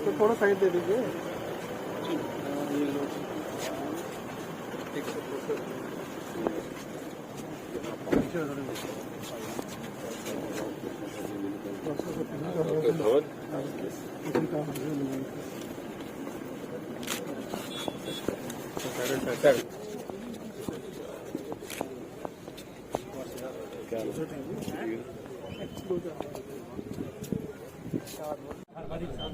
तो थोड़ा साइड दे दीजिए।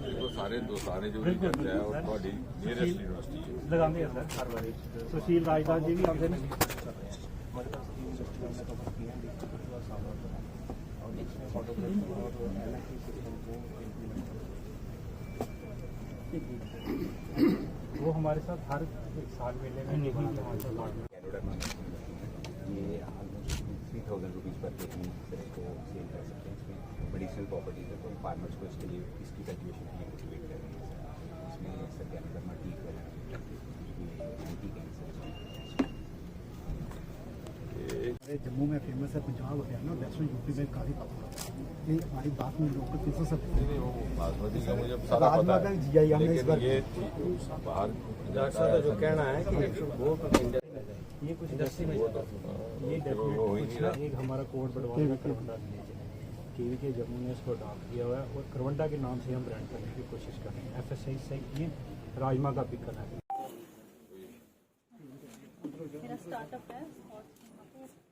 देखो सारे दोस्ताने जो भी करते हैं और थोड़ी नियरेस्ट यूनिवर्सिटी लगाते हैं सर हर बार सुशील राजदास जी भी आते हैं वो हमारे साथ हर साल मेले में नहीं ये ऑलमोस्ट 3000 रुपीज़ पर के जी इसको सेल कर सकते हैं। इसमें मेडिसिनल प्रॉपर्टीज है, तो फार्मर्स को इसके लिए इसकी कल्टिवेशन के लिए मोटिवेट कर रहे हैं। इसमें सत्याग्रमा टी एंटी कैंसर जम्मू में फेमस है, पंजाब हरियाणा वेस्टर्न यूपी में काफ़ी पॉपुलर है। ये हमारी बात में लोग तीसरा सब बासमती का मुझे सारा पता है, लेकिन ये बाहर डॉक्टर साहब जो कहना है कि ये कुछ इंडस्ट्री में ये डेफिनेटली एक हमारा कोड बढ़वाने का करवंडा केवी के जम्मू ने इसको अडॉप्ट किया हुआ है और करवंडा के नाम से हम ब्रांड करने की कोशिश कर रहे हैं। FSI से ये राजमा का पिक करना है। मेरा स्टार्टअप है और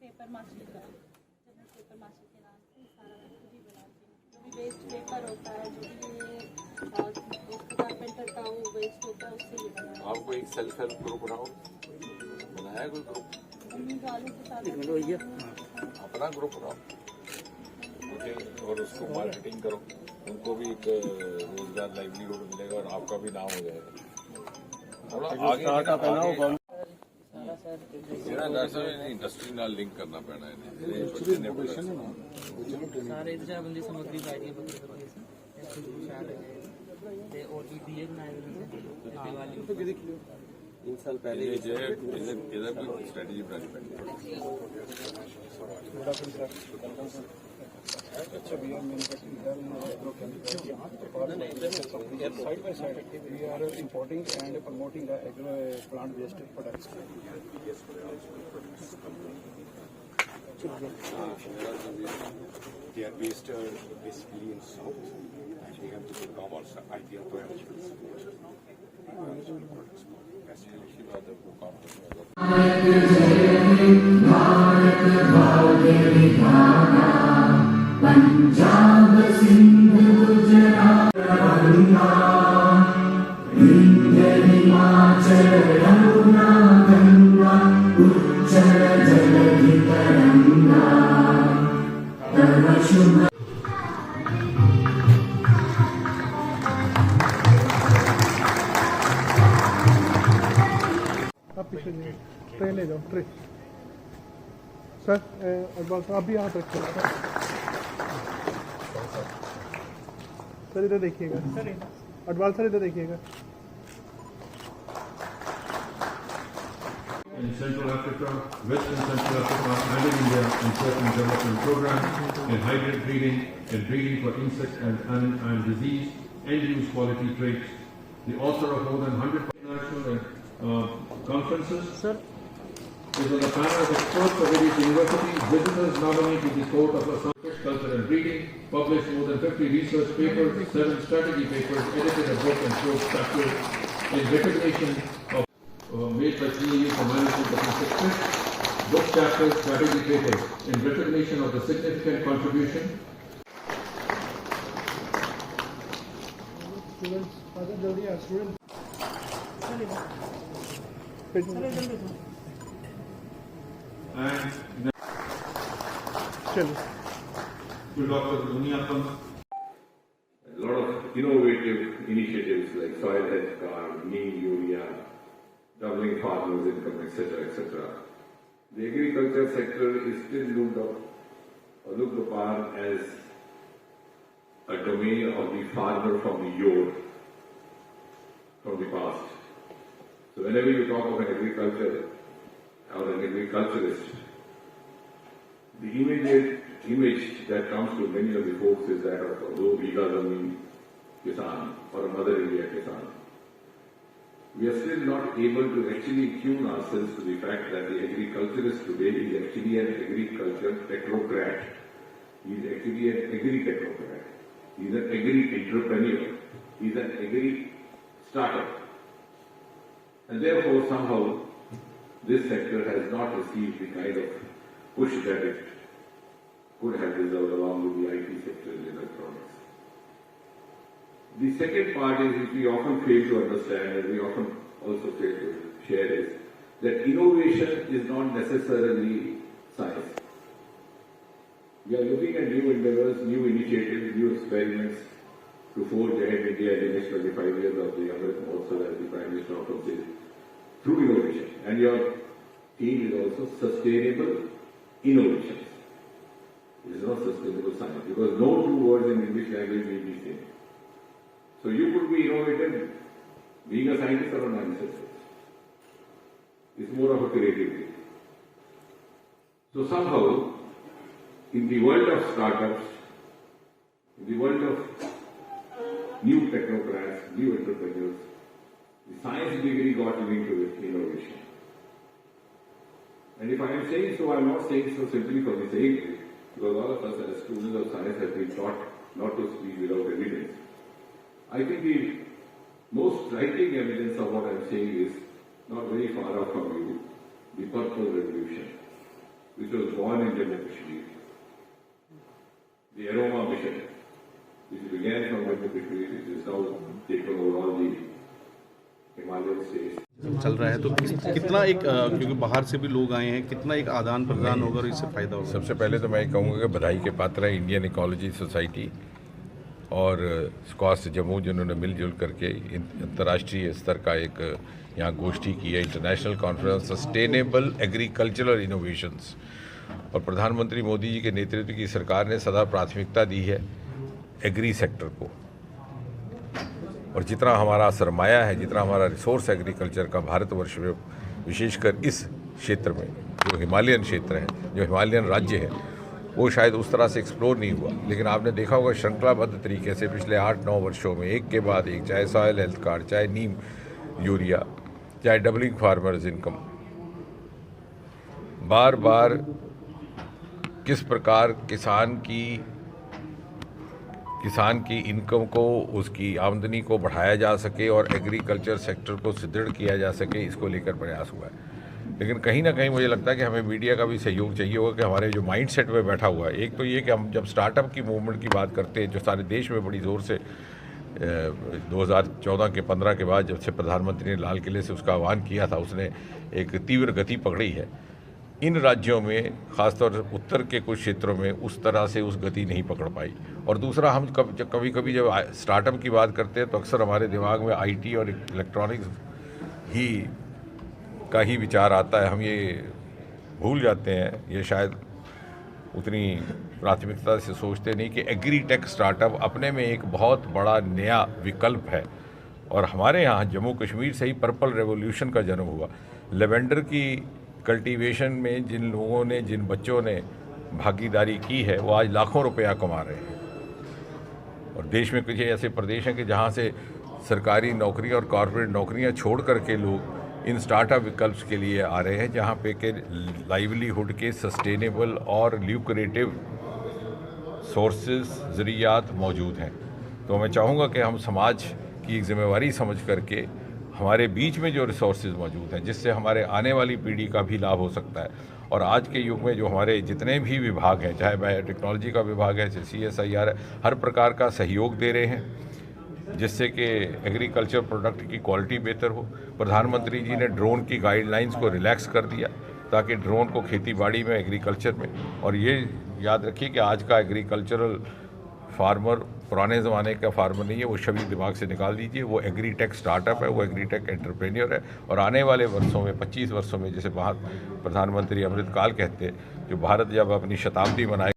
पेपर मास्टर का पेपर मास्टर के नाम से सारा मैं खुद ही बनाती हूँ। जो भी वेस्ट पेपर होता है, जो भी कारपेंटर का वो वेस्ट होता है, उससे ही बनाया। आपको एक सेल्फ हेल्प ग्रुप बनाओ, बनाया कोई ग्रुप? वालों के साथ अपना ग्रुप बनाओ और उसको मार्केटिंग करो, उनको भी एक रोजगार लाइवलीहुड मिलेगा और आपका भी नाम हो जाएगा। थोड़ा आगे इंडस्ट्री नाल लिंक करना पैना है। सारे दर्जाबंदी समग्री गाड़ियां ते और भी दिए बनाए दिवाली इन साल पहले इधर कोई स्ट्रेटजी बनानी पड़ेगी। We are manufacturing side by side. We are importing and promoting the plant-based products. They are based basically in south, and we have to become also ideal products. Punjab Sindhu Himachal Yamuna Ganga उच्चल जलधि तरंगा तव शुभ। आप पीछे ट्रेन ले जाओ ट्रेन सर। बस आप भी हाथ रखिए सर, इधर देखिएगा अडवाल सर, इधर देखिएगा। In Central Africa, Western Central Africa, and in India, in certain development programs, in hybrid breeding, in breeding for insect and disease, end-use quality traits. The author of more than 100 international conferences. Sir. Is on the panel of experts of various universities, visitors nominated to the court of fish culture and breeding, published more than 50 research papers, 7 strategy papers, edited a book and 4 chapters in recognition of made by CEU for management of insect fish, book chapters, strategy papers in recognition of the significant contribution. Students, students. And चलिए to Dr. Duniapam. A lot of innovative initiatives like soil health card, neem urea, doubling farmers' income, etc., etc. The agriculture sector is still looked upon as a domain of the farmer from the yore, from the past. So whenever you talk of an agriculture or an agriculturist, the immediate image that comes to many of the folks is that of do bigha zameen, kisan or a Mother India kisan. We are still not able to actually tune ourselves to the fact that the agriculturist today is actually an agriculture technocrat. He is actually an agri-technocrat. He is an agri-entrepreneur. He is an agri-startup. And therefore, somehow, this sector has not received the kind of push that it could have deserved along with the IT sector and electronics. The second part is, which we often fail to understand and we often also fail to share, is that innovation is not necessarily science. We are looking at new endeavors, new initiatives, new experiments to forge ahead India in the next 25 years of the Amrit Mahotsav, as the Prime Minister often says, through innovation. And your theme is also sustainable innovations. It is not sustainable science, because no two words in English language may be same. So you could be innovative being a scientist or a non-scientist. It's more of a creativity. So somehow, in the world of startups, in the world of new technocrats, new entrepreneurs, the science degree got linked with innovation. And if I am saying so, I am not saying so simply for the sake of it, because all of us as students of science have been taught not to speak without evidence. I think the most striking evidence of what I am saying is not very far off from you, the Purple Revolution, which was born in Jammu Kashmir. The Aroma Mission, which began from Jammu Kashmir, which is now taken over all the Himalayan states. चल रहा है तो कितना एक क्योंकि बाहर से भी लोग आए हैं, कितना एक आदान प्रदान होगा और इससे फायदा होगा? सबसे पहले तो मैं कहूँगा कि बधाई के पात्र है इंडियन इकोलॉजी सोसाइटी और स्क्वाश जम्मू, जिन्होंने मिलजुल करके अंतर्राष्ट्रीय स्तर का एक यहाँ गोष्ठी की है, international conference sustainable agricultural innovations. और प्रधानमंत्री मोदी जी के नेतृत्व की सरकार ने सदा प्राथमिकता दी है एग्री सेक्टर को, और जितना हमारा सरमाया है, जितना हमारा रिसोर्स एग्रीकल्चर का भारतवर्ष में, विशेषकर इस क्षेत्र में जो हिमालयन क्षेत्र है, जो हिमालयन राज्य है, वो शायद उस तरह से एक्सप्लोर नहीं हुआ। लेकिन आपने देखा होगा श्रृंखलाबद्ध तरीके से पिछले 8-9 वर्षों में एक के बाद एक, चाहे सॉयल हेल्थ कार्ड, चाहे नीम यूरिया, चाहे डबलिंग फार्मर्स इनकम, बार बार किस प्रकार किसान की इनकम को, उसकी आमदनी को बढ़ाया जा सके और एग्रीकल्चर सेक्टर को सुदृढ़ किया जा सके, इसको लेकर प्रयास हुआ है। लेकिन कहीं ना कहीं मुझे लगता है कि हमें मीडिया का भी सहयोग चाहिए होगा कि हमारे जो माइंड सेट में बैठा हुआ है, एक तो ये कि हम जब स्टार्टअप की मूवमेंट की बात करते हैं, जो सारे देश में बड़ी ज़ोर से 2014 के 15 के बाद जब से प्रधानमंत्री ने लाल किले से उसका आह्वान किया था, उसने एक तीव्र गति पकड़ी है। इन राज्यों में, खासतौर से उत्तर के कुछ क्षेत्रों में, उस तरह से उस गति नहीं पकड़ पाई। और दूसरा, हम कभी कभी जब स्टार्टअप की बात करते हैं तो अक्सर हमारे दिमाग में आईटी और इलेक्ट्रॉनिक्स का ही विचार आता है। हम ये भूल जाते हैं, ये शायद उतनी प्राथमिकता से सोचते नहीं कि एग्रीटेक स्टार्टअप अपने में एक बहुत बड़ा नया विकल्प है। और हमारे यहाँ जम्मू कश्मीर से ही पर्पल रेवोल्यूशन का जन्म हुआ। लेवेंडर की कल्टीवेशन में जिन लोगों ने, जिन बच्चों ने भागीदारी की है, वो आज लाखों रुपया कमा रहे हैं। और देश में कुछ ऐसे प्रदेश हैं कि जहाँ से सरकारी नौकरी और कॉर्पोरेट नौकरियाँ छोड़ करके लोग इन स्टार्टअप विकल्प के लिए आ रहे हैं, जहाँ पे के लाइवलीहुड के सस्टेनेबल और ल्यूक्रेटिव सोर्सेज, ज़रियात मौजूद हैं। तो मैं चाहूँगा कि हम समाज की एक जिम्मेवारी समझ करके हमारे बीच में जो रिसोर्सेज मौजूद हैं, जिससे हमारे आने वाली पीढ़ी का भी लाभ हो सकता है। और आज के युग में जो हमारे जितने भी विभाग हैं, चाहे बायोटेक्नोलॉजी का विभाग है, चाहे CSIR है, हर प्रकार का सहयोग दे रहे हैं जिससे कि एग्रीकल्चर प्रोडक्ट की क्वालिटी बेहतर हो। प्रधानमंत्री जी ने ड्रोन की गाइडलाइंस को रिलैक्स कर दिया ताकि ड्रोन को खेती बाड़ी में, एग्रीकल्चर में, और ये याद रखिए कि आज का एग्रीकल्चरल फार्मर पुराने ज़माने का फार्मर नहीं है, वो शब्द दिमाग से निकाल दीजिए। वो एग्रीटेक स्टार्टअप है, वो एग्रीटेक एंटरप्रेन्योर है। और आने वाले वर्षों में, 25 वर्षों में, जैसे प्रधानमंत्री अमृतकाल कहते हैं, जो भारत जब अपनी शताब्दी मनाए